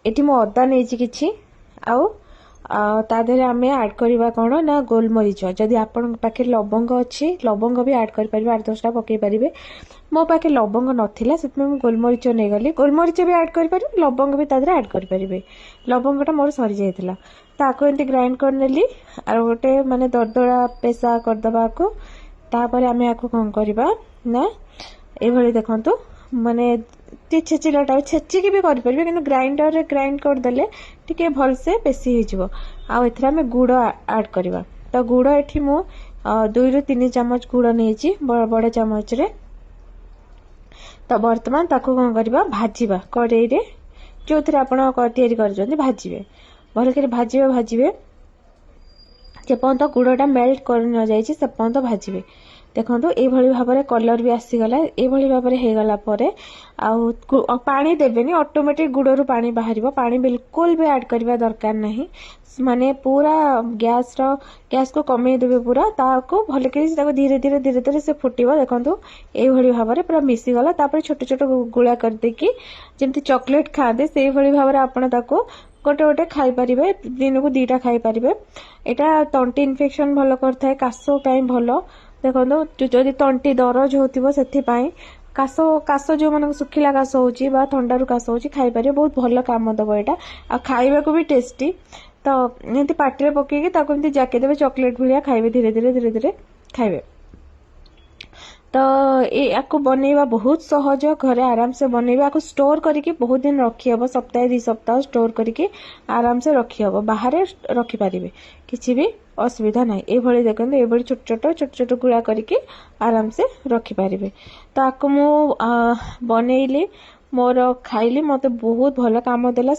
Eighty मु अदा नहीं किछि आउ ता देहरे आमे ऐड करवा कौन ना गोलमरीच जदि आपण पाखे लवंग अच्छी लवंग भी ऐड कर पारे 8-10टा पकई पारे मो पाखे लवंग नथिला से गोलमरीच नहीं गली गोलमरीच भी ऐड कर पारे लवंग भी तादरे ऐड कर पारे लवंगटा मोर सरी जाइतिला ताको एंती ग्राइंड कर नेली आर गोटे माने दरदरा पेसा करदबा को तापर आमे आको कोन करबा ना ए भली देखंतु माने छेचिला टाइप छेचिकी भी करें कि ग्राइंडर रे ग्राइंड करदे टे भलसे पेशी हो आम गुड़ ऐड करवा तो गुड़ एठी मु 2 ରୁ 3 चामच गुड़ नहीं बड़ चामच रे तो बर्तमान ताको कौन करवा भाजीबा कड़ाई रे जो थे आप भाजबे भल कर भाजबे जेपर्यंत गुड़टा मेल्ट कर न जाए से पर्यंत भाजबे देखो ये भाव में कलर भी आसीगला ये भाव में होगला पानी देवेनि ऑटोमेटिक गुड़ रू पानी बाहर पानी बिल्कुल भी ऐड करवा दरकार नहीं माने पूरा गैस को कमे देवे पूरा ताको भल कर धीरे धीरे धीरे धीरे से फुटिबो देखो ये भाव में पूरा मिसीगला छोट छोट गुला कर देकी जमती चॉकलेट खाते से भाव में आपड़ ताको गोटे गोटे खाई पारिबे दिन को 2टा खाई पारिबे एटा तंटी इन्फेक्शन भल करथाय काश भल देखो जदि तंटी दरज होतिबो सेथिपाई काश काश जो मन सुखिला काश होची बा थंडारू काश होची खाई पारे बहुत भल काम दबो एटा आ खाइबा को भी टेस्टी तो एमती पार्टी रे पकेकी ताको एमती जाके देबे चॉकलेट भलिया खाइबे धीरे धीरे धीरे धीरे खाइबे तो याको बनैबा बहुत सहज घरे आराम से बनैबा याको स्टोर करके बहुत दिन रखी हबो सप्ताह 2 सप्ताह स्टोर करके आराम से रखी हबो बाहर रखी पारिबे किछि भी असुविधा नहीं ए भली देखंतु ए भली छोट छोट गुळा करके आराम से रखी पारिबे तो आको मु बनैली मोर खाइली मते बहुत भल काम देला।